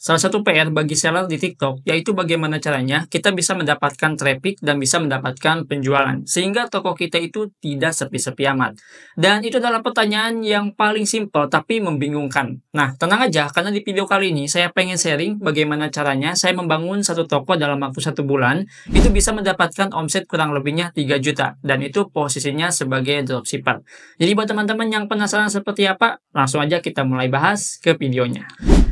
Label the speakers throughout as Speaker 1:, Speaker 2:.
Speaker 1: salah satu PR bagi seller di TikTok yaitu bagaimana caranya kita bisa mendapatkan traffic dan bisa mendapatkan penjualan sehingga toko kita itu tidak sepi-sepi amat. Dan itu adalah pertanyaan yang paling simpel tapi membingungkan. Nah, tenang aja karena di video kali ini saya pengen sharing bagaimana caranya saya membangun satu toko dalam waktu 1 bulan itu bisa mendapatkan omset kurang lebihnya 3 juta dan itu posisinya sebagai dropshipper. Jadi buat teman-teman yang penasaran seperti apa, langsung aja kita mulai bahas ke videonya.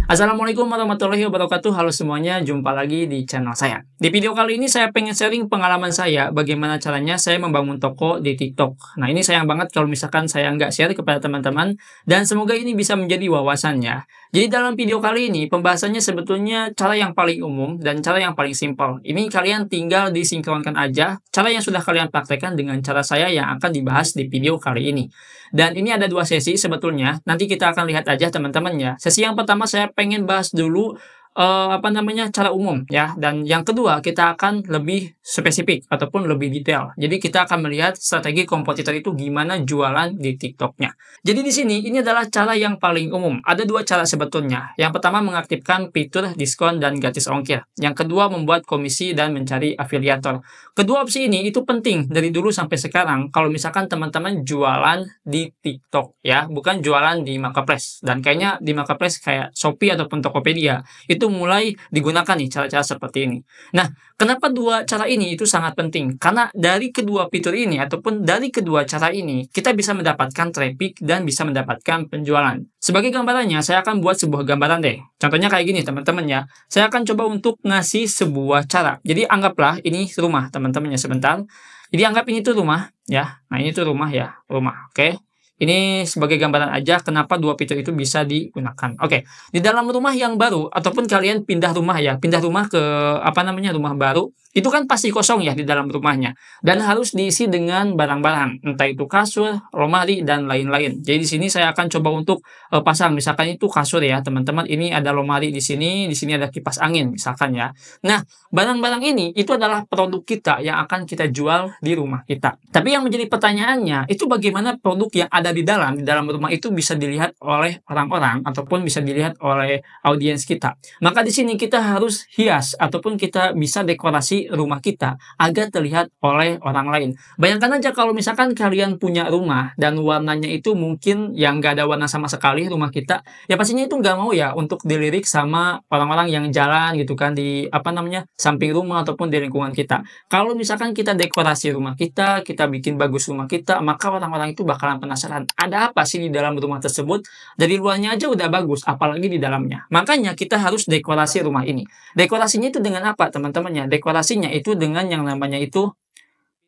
Speaker 1: Assalamualaikum warahmatullahi wabarakatuh. Halo semuanya, jumpa lagi di channel saya. Di video kali ini saya pengen sharing pengalaman saya bagaimana caranya saya membangun toko di TikTok. Nah, ini sayang banget kalau misalkan saya nggak share kepada teman-teman dan semoga ini bisa menjadi wawasannya. Jadi dalam video kali ini pembahasannya sebetulnya cara yang paling umum dan cara yang paling simpel. Ini kalian tinggal disinkronkan aja cara yang sudah kalian praktekkan dengan cara saya yang akan dibahas di video kali ini. Dan ini ada 2 sesi sebetulnya. Nanti kita akan lihat aja teman-teman ya. Sesi yang pertama saya pengen bahas dulu cara umum ya. Dan yang kedua kita akan lebih spesifik ataupun lebih detail. Jadi kita akan melihat strategi kompetitor itu gimana jualan di TikToknya. Jadi di sini ini adalah cara yang paling umum. Ada 2 cara sebetulnya. Yang pertama mengaktifkan fitur diskon dan gratis ongkir. Yang kedua membuat komisi dan mencari afiliator. Kedua opsi ini itu penting dari dulu sampai sekarang kalau misalkan teman-teman jualan di TikTok ya, bukan jualan di marketplace. Dan kayaknya di marketplace kayak Shopee ataupun Tokopedia itu mulai digunakan nih cara-cara seperti ini. Nah, kenapa 2 cara ini itu sangat penting? Karena dari kedua fitur ini ataupun dari kedua cara ini kita bisa mendapatkan traffic dan bisa mendapatkan penjualan. Sebagai gambarannya, saya akan buat sebuah gambaran deh. Contohnya kayak gini teman-teman ya. Saya akan coba untuk ngasih sebuah cara. Jadi anggaplah ini rumah teman-teman ya sebentar. Jadi anggap ini tuh rumah ya. Nah, ini tuh rumah ya, rumah. Oke. Ini sebagai gambaran aja kenapa 2 fitur itu bisa digunakan. Oke, di dalam rumah yang baru ataupun kalian pindah rumah ya, pindah rumah ke rumah baru, itu kan pasti kosong ya di dalam rumahnya dan harus diisi dengan barang-barang, entah itu kasur, lemari dan lain-lain. Jadi di sini saya akan coba untuk pasang misalkan itu kasur ya, teman-teman. Ini ada lemari di sini ada kipas angin misalkan ya. Nah, barang-barang ini itu adalah produk kita yang akan kita jual di rumah kita. Tapi yang menjadi pertanyaannya, itu bagaimana produk yang ada di dalam rumah itu bisa dilihat oleh orang-orang ataupun bisa dilihat oleh audiens kita. Maka di sini kita harus hias ataupun kita bisa dekorasi rumah kita agar terlihat oleh orang lain. Bayangkan aja kalau misalkan kalian punya rumah dan warnanya itu mungkin yang nggak ada warna sama sekali rumah kita, ya pastinya itu nggak mau ya untuk dilirik sama orang-orang yang jalan gitu kan di samping rumah ataupun di lingkungan kita. Kalau misalkan kita dekorasi rumah kita bikin bagus rumah kita, maka orang-orang itu bakalan penasaran ada apa sih di dalam rumah tersebut. Dari luarnya aja udah bagus, apalagi di dalamnya. Makanya kita harus dekorasi rumah ini. Dekorasinya itu dengan apa teman-temannya? Dekorasinya itu dengan yang namanya itu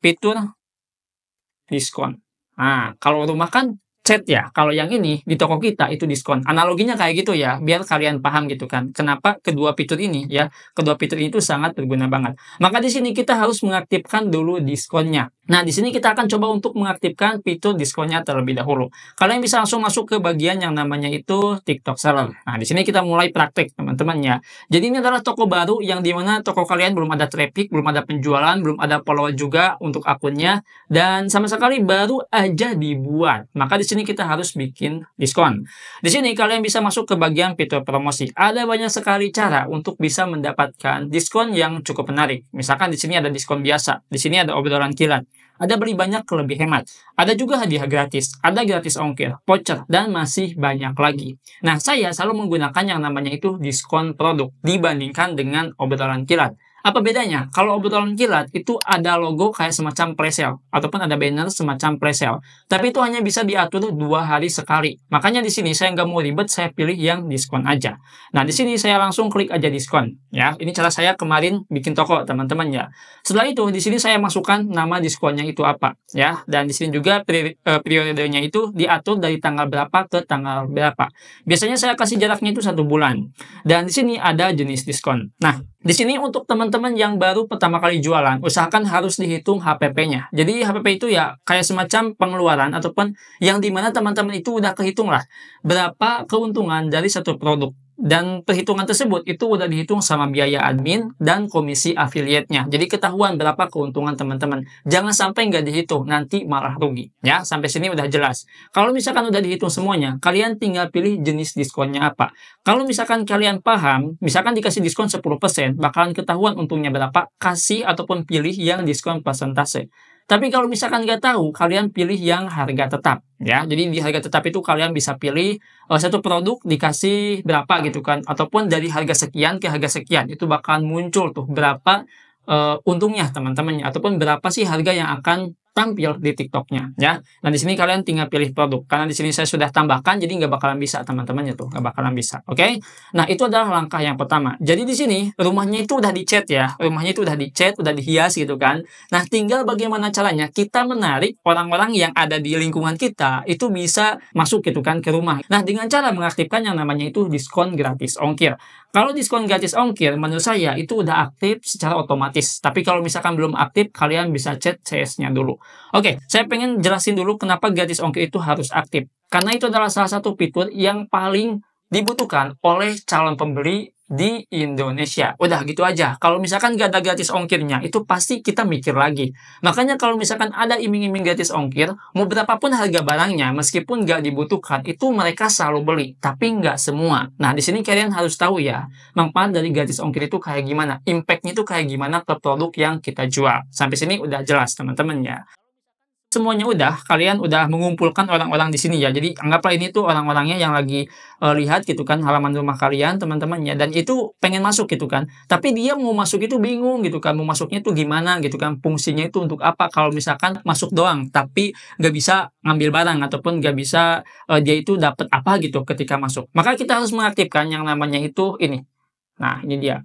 Speaker 1: fitur diskon. Nah, kalau rumah kan chat ya. Kalau yang ini di toko kita itu diskon. Analoginya kayak gitu ya, biar kalian paham gitu kan. Kenapa kedua fitur ini ya, kedua fitur itu sangat berguna banget. Maka di sini kita harus mengaktifkan dulu diskonnya. Nah, di sini kita akan coba untuk mengaktifkan fitur diskonnya terlebih dahulu. Kalian bisa langsung masuk ke bagian yang namanya itu TikTok Seller. Nah, di sini kita mulai praktek teman-teman ya. Jadi ini adalah toko baru yang dimana toko kalian belum ada traffic, belum ada penjualan, belum ada follower juga untuk akunnya, dan sama sekali baru aja dibuat. Maka di sini kita harus bikin diskon. Di sini kalian bisa masuk ke bagian fitur promosi. Ada banyak sekali cara untuk bisa mendapatkan diskon yang cukup menarik. Misalkan di sini ada diskon biasa, di sini ada obrolan kilat. Ada beli banyak lebih hemat. Ada juga hadiah gratis, ada gratis ongkir, voucher, dan masih banyak lagi. Nah, saya selalu menggunakan yang namanya itu diskon produk dibandingkan dengan obrolan kilat. Apa bedanya? Kalau obrolan kilat itu ada logo kayak semacam presale ataupun ada banner semacam presale. Tapi itu hanya bisa diatur 2 hari sekali. Makanya di sini saya nggak mau ribet, saya pilih yang diskon aja. Nah, di sini saya langsung klik aja diskon. Ya, ini cara saya kemarin bikin toko teman-teman ya. Setelah itu di sini saya masukkan nama diskonnya itu apa ya. Dan di sini juga periodenya itu diatur dari tanggal berapa ke tanggal berapa. Biasanya saya kasih jaraknya itu 1 bulan. Dan di sini ada jenis diskon. Nah, di sini untuk teman-teman yang baru pertama kali jualan, usahakan harus dihitung HPP-nya. Jadi HPP itu ya kayak semacam pengeluaran ataupun yang dimana teman-teman itu udah kehitung lah berapa keuntungan dari satu produk. dan perhitungan tersebut itu udah dihitung sama biaya admin dan komisi affiliate-nya. Jadi ketahuan berapa keuntungan teman-teman. Jangan sampai nggak dihitung, nanti malah rugi. Ya, sampai sini udah jelas. Kalau misalkan udah dihitung semuanya, kalian tinggal pilih jenis diskonnya apa. Kalau misalkan kalian paham, misalkan dikasih diskon 10%, bakalan ketahuan untungnya berapa, kasih ataupun pilih yang diskon persentase. Tapi kalau misalkan nggak tahu, kalian pilih yang harga tetap. Ya, jadi di harga tetap itu kalian bisa pilih satu produk dikasih berapa gitu kan, ataupun dari harga sekian ke harga sekian, itu bakalan muncul tuh berapa untungnya teman-temannya, ataupun berapa sih harga yang akan tampil di TikToknya ya. Nah di sini kalian tinggal pilih produk, karena di sini saya sudah tambahkan, jadi nggak bakalan bisa teman-temannya tuh, nggak bakalan bisa. Oke, nah itu adalah langkah yang pertama. Jadi di sini rumahnya itu udah dicat ya, rumahnya itu udah dicat, udah dihias gitu kan. Nah tinggal bagaimana caranya kita menarik orang-orang yang ada di lingkungan kita itu bisa masuk gitu kan ke rumah. Nah dengan cara mengaktifkan yang namanya itu diskon gratis ongkir. Kalau diskon gratis ongkir, menurut saya itu udah aktif secara otomatis. Tapi kalau misalkan belum aktif, kalian bisa cek CS-nya dulu. Oke, saya pengen jelasin dulu kenapa gratis ongkir itu harus aktif. Karena itu adalah salah satu fitur yang paling dibutuhkan oleh calon pembeli di Indonesia. Udah gitu aja. Kalau misalkan gak ada gratis ongkirnya, itu pasti kita mikir lagi. Makanya kalau misalkan ada iming-iming gratis ongkir, mau berapapun harga barangnya, meskipun gak dibutuhkan, itu mereka selalu beli. Tapi nggak semua. Nah, di sini kalian harus tahu ya, manfaat dari gratis ongkir itu kayak gimana, impact-nya itu kayak gimana ke produk yang kita jual. Sampai sini udah jelas teman-teman ya. Semuanya udah, kalian udah mengumpulkan orang-orang di sini ya. Jadi anggaplah ini tuh orang-orangnya yang lagi lihat gitu kan halaman rumah kalian teman-temannya, dan itu pengen masuk gitu kan. Tapi dia mau masuk itu bingung gitu kan, mau masuknya tuh gimana gitu kan, fungsinya itu untuk apa kalau misalkan masuk doang tapi nggak bisa ngambil barang ataupun nggak bisa dia itu dapat apa gitu ketika masuk. Maka kita harus mengaktifkan yang namanya itu ini. Nah, ini dia.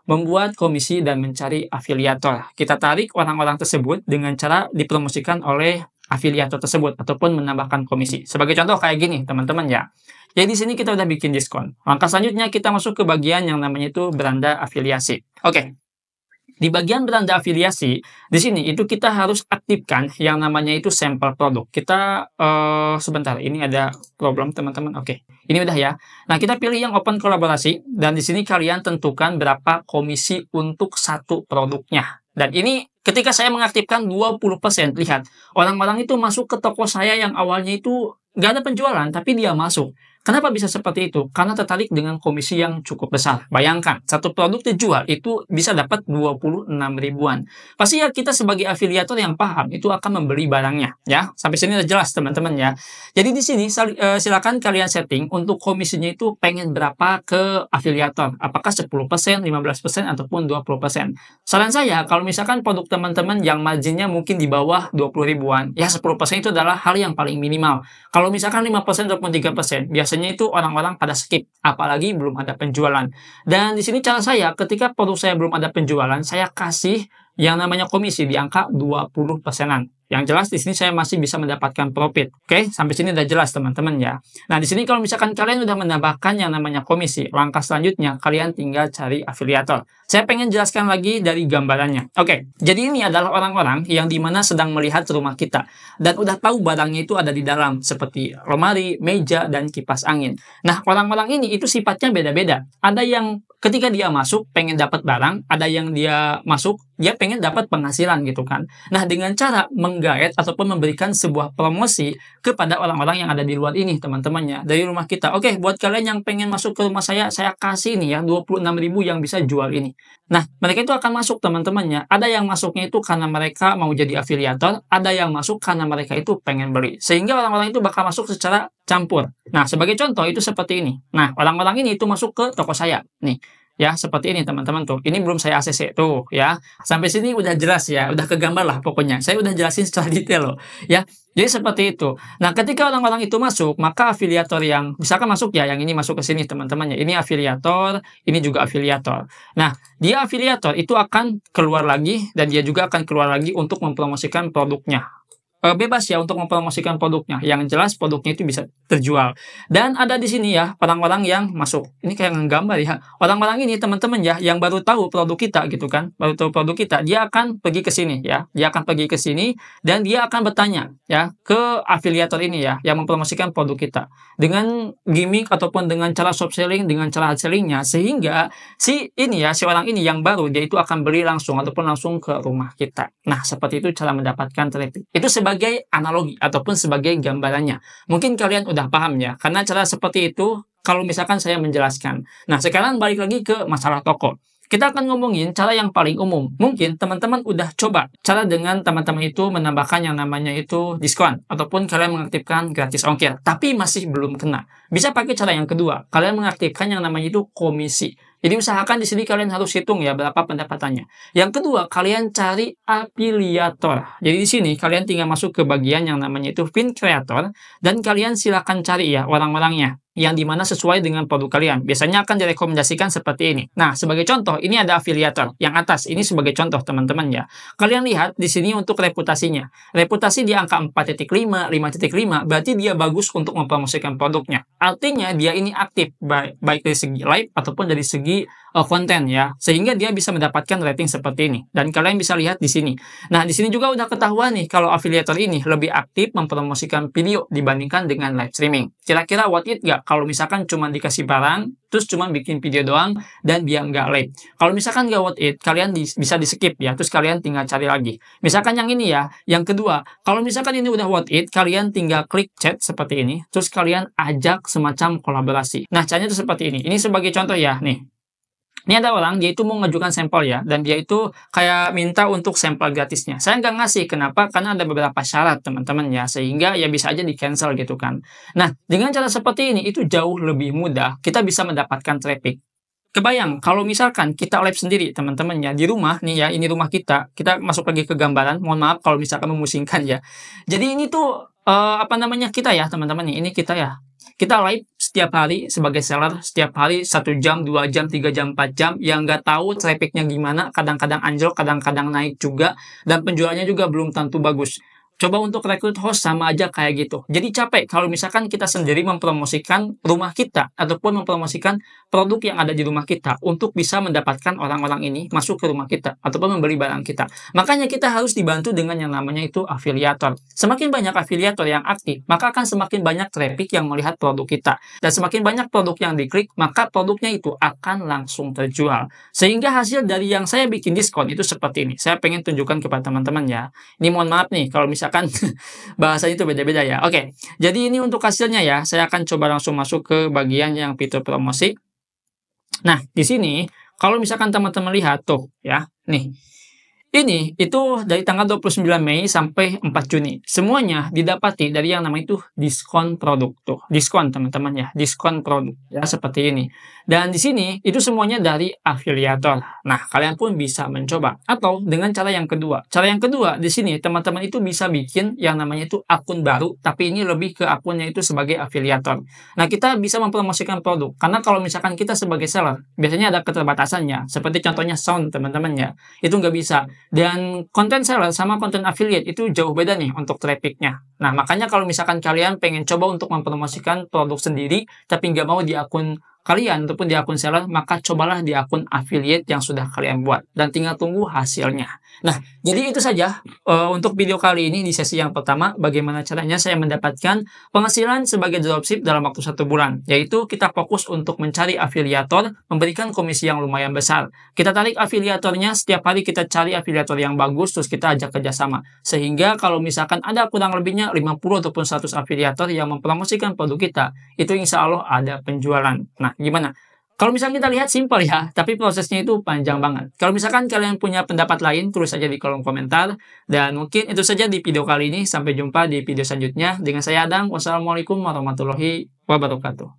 Speaker 1: Membuat komisi dan mencari afiliator. Kita tarik orang-orang tersebut dengan cara dipromosikan oleh afiliator tersebut ataupun menambahkan komisi. Sebagai contoh kayak gini, teman-teman ya. Jadi di sini kita udah bikin diskon. Langkah selanjutnya kita masuk ke bagian yang namanya itu beranda afiliasi. Oke. Di bagian beranda afiliasi, di sini itu kita harus aktifkan yang namanya itu sampel produk. Kita sebentar, ini ada problem teman-teman. Oke, ini udah ya. Nah, kita pilih yang open kolaborasi dan di sini kalian tentukan berapa komisi untuk satu produknya. Dan ini ketika saya mengaktifkan 20%, lihat, orang-orang itu masuk ke toko saya yang awalnya itu nggak ada penjualan, tapi dia masuk. Kenapa bisa seperti itu? Karena tertarik dengan komisi yang cukup besar. Bayangkan, satu produk dijual itu bisa dapat 26 ribuan. Pasti ya kita sebagai afiliator yang paham itu akan membeli barangnya. Ya, sampai sini udah jelas teman-teman ya. Jadi di sini silakan kalian setting untuk komisinya itu pengen berapa ke afiliator. Apakah 10%, 15%, ataupun 20%. Saran saya, kalau misalkan produk teman-teman yang marginnya mungkin di bawah 20 ribuan, ya 10% itu adalah hal yang paling minimal. Kalau misalkan 5% ataupun 3%, biasanya itu orang-orang pada skip, apalagi belum ada penjualan. Dan di sini cara saya, ketika produk saya belum ada penjualan, saya kasih yang namanya komisi di angka 20%-an. Yang jelas di sini saya masih bisa mendapatkan profit. Oke, sampai sini udah jelas teman-teman ya. Nah, di sini kalau misalkan kalian udah menambahkan yang namanya komisi, langkah selanjutnya kalian tinggal cari afiliator. Saya pengen jelaskan lagi dari gambarannya. Oke, jadi ini adalah orang-orang yang dimana sedang melihat rumah kita dan udah tahu barangnya itu ada di dalam seperti lemari, meja, dan kipas angin. Nah, orang-orang ini itu sifatnya beda-beda. Ada yang ketika dia masuk pengen dapat barang, ada yang dia masuk dia pengen dapat penghasilan gitu kan. Nah, dengan cara menggait ataupun memberikan sebuah promosi kepada orang-orang yang ada di luar ini, teman-temannya, dari rumah kita. Oke, buat kalian yang pengen masuk ke rumah saya kasih nih ya 26 ribu yang bisa jual ini. Nah, mereka itu akan masuk teman-temannya. Ada yang masuknya itu karena mereka mau jadi afiliator, ada yang masuk karena mereka itu pengen beli. Sehingga orang-orang itu bakal masuk secara campur. Nah, sebagai contoh itu seperti ini. Nah, orang-orang ini itu masuk ke toko saya. Nih, ya seperti ini teman-teman tuh. Ini belum saya ACC tuh ya. Sampai sini udah jelas ya, udah kegambar lah pokoknya. Saya udah jelasin secara detail loh ya. Jadi seperti itu. Nah, ketika orang-orang itu masuk, maka afiliator yang misalkan masuk ya, yang ini masuk ke sini teman-teman ya. Ini afiliator, ini juga afiliator. Nah, dia afiliator itu akan keluar lagi dan dia juga akan keluar lagi untuk mempromosikan produknya. bebas ya untuk mempromosikan produknya. Yang jelas produknya itu bisa terjual. Dan ada di sini ya orang-orang yang masuk. Ini kayak ngegambar ya. Orang-orang ini teman-teman ya yang baru tahu produk kita gitu kan. Baru tahu produk kita, dia akan pergi ke sini ya. Dia akan pergi ke sini dan dia akan bertanya ya ke afiliator ini ya yang mempromosikan produk kita. Dengan gimmick ataupun dengan cara soft selling, dengan cara hard sellingnya, sehingga si orang ini yang baru dia itu akan beli langsung ataupun langsung ke rumah kita. Nah, seperti itu cara mendapatkan traffic. Itu sebagai analogi ataupun sebagai gambarannya. Mungkin kalian udah paham ya, karena cara seperti itu kalau misalkan saya menjelaskan. Nah, sekarang balik lagi ke masalah toko. Kita akan ngomongin cara yang paling umum. Mungkin teman-teman udah coba cara dengan teman-teman itu menambahkan yang namanya itu diskon ataupun kalian mengaktifkan gratis ongkir, tapi masih belum kena. Bisa pakai cara yang kedua, kalian mengaktifkan yang namanya itu komisi. Jadi usahakan di sini kalian harus hitung ya berapa pendapatannya. Yang kedua, kalian cari afiliator. Jadi di sini kalian tinggal masuk ke bagian yang namanya itu Pin Creator dan kalian silakan cari ya orang-orangnya yang dimana sesuai dengan produk kalian. Biasanya akan direkomendasikan seperti ini. Nah, sebagai contoh, ini ada afiliator yang atas. Ini sebagai contoh teman-teman ya. Kalian lihat di sini untuk reputasinya. Reputasi di angka 4.5, 5.5, berarti dia bagus untuk mempromosikan produknya. Artinya dia ini aktif baik dari segi live ataupun dari segi konten ya, sehingga dia bisa mendapatkan rating seperti ini. Dan kalian bisa lihat di sini. Nah, di sini juga udah ketahuan nih kalau afiliator ini lebih aktif mempromosikan video dibandingkan dengan live streaming. Kira-kira worth it nggak kalau misalkan cuma dikasih barang, terus cuma bikin video doang dan dia nggak live? Kalau misalkan nggak worth it, kalian bisa di skip ya, terus kalian tinggal cari lagi. Misalkan yang ini ya, yang kedua, kalau misalkan ini udah worth it, kalian tinggal klik chat seperti ini, terus kalian ajak semacam kolaborasi. Nah, caranya itu seperti ini. Ini sebagai contoh ya, nih. Ini ada orang, dia itu mau ngajukan sampel ya, dan dia itu kayak minta untuk sampel gratisnya. Saya nggak ngasih, kenapa? Karena ada beberapa syarat teman-teman ya, sehingga ya bisa aja di-cancel gitu kan. Nah, dengan cara seperti ini, itu jauh lebih mudah, kita bisa mendapatkan traffic. Kebayang, kalau misalkan kita live sendiri teman-teman ya, di rumah nih ya, ini rumah kita masuk lagi ke gambaran, mohon maaf kalau misalkan memusingkan ya. Jadi ini tuh, apa namanya, kita ya teman-teman nih, ini kita ya. Kita live setiap hari sebagai seller, setiap hari 1 jam, 2 jam, 3 jam, 4 jam, yang nggak tahu trafficnya gimana, kadang-kadang anjlok, kadang-kadang naik juga, dan penjualannya juga belum tentu bagus. Coba untuk rekrut host sama aja kayak gitu. Jadi capek kalau misalkan kita sendiri mempromosikan rumah kita ataupun mempromosikan produk yang ada di rumah kita untuk bisa mendapatkan orang-orang ini masuk ke rumah kita ataupun membeli barang kita. Makanya kita harus dibantu dengan yang namanya itu afiliator. Semakin banyak afiliator yang aktif, maka akan semakin banyak traffic yang melihat produk kita. Dan semakin banyak produk yang diklik, maka produknya itu akan langsung terjual. Sehingga hasil dari yang saya bikin diskon itu seperti ini. Saya pengen tunjukkan kepada teman-teman ya. Ini mohon maaf nih kalau misalkan bahasanya itu beda-beda ya. Oke, jadi ini untuk hasilnya ya. Saya akan coba langsung masuk ke bagian yang fitur promosi. Nah, di sini kalau misalkan teman-teman lihat tuh ya, nih. Ini itu dari tanggal 29 Mei sampai 4 Juni. Semuanya didapati dari yang namanya itu diskon produk tuh. Diskon teman-teman ya, diskon produk ya seperti ini. Dan di sini itu semuanya dari afiliator. Nah, kalian pun bisa mencoba atau dengan cara yang kedua. Cara yang kedua di sini teman-teman itu bisa bikin yang namanya itu akun baru, tapi ini lebih ke akunnya itu sebagai afiliator. Nah, kita bisa mempromosikan produk karena kalau misalkan kita sebagai seller, biasanya ada keterbatasannya. Seperti contohnya sound teman-teman ya. Itu nggak bisa. Dan konten seller sama konten affiliate itu jauh beda nih untuk trafficnya. Nah, makanya kalau misalkan kalian pengen coba untuk mempromosikan produk sendiri, tapi nggak mau di akun kalian ataupun di akun seller, maka cobalah di akun affiliate yang sudah kalian buat. Dan tinggal tunggu hasilnya. Nah, jadi itu saja untuk video kali ini di sesi yang pertama, bagaimana caranya saya mendapatkan penghasilan sebagai dropship dalam waktu 1 bulan. Yaitu kita fokus untuk mencari afiliator, memberikan komisi yang lumayan besar. Kita tarik afiliatornya, setiap hari kita cari afiliator yang bagus, terus kita ajak kerjasama. Sehingga kalau misalkan ada kurang lebihnya 50 ataupun 100 afiliator yang mempromosikan produk kita, itu insya Allah ada penjualan. Nah, gimana? Kalau misalnya kita lihat simpel ya, tapi prosesnya itu panjang banget. Kalau misalkan kalian punya pendapat lain, tulis saja di kolom komentar. Dan mungkin itu saja di video kali ini. Sampai jumpa di video selanjutnya. Dengan saya Adang. Wassalamualaikum warahmatullahi wabarakatuh.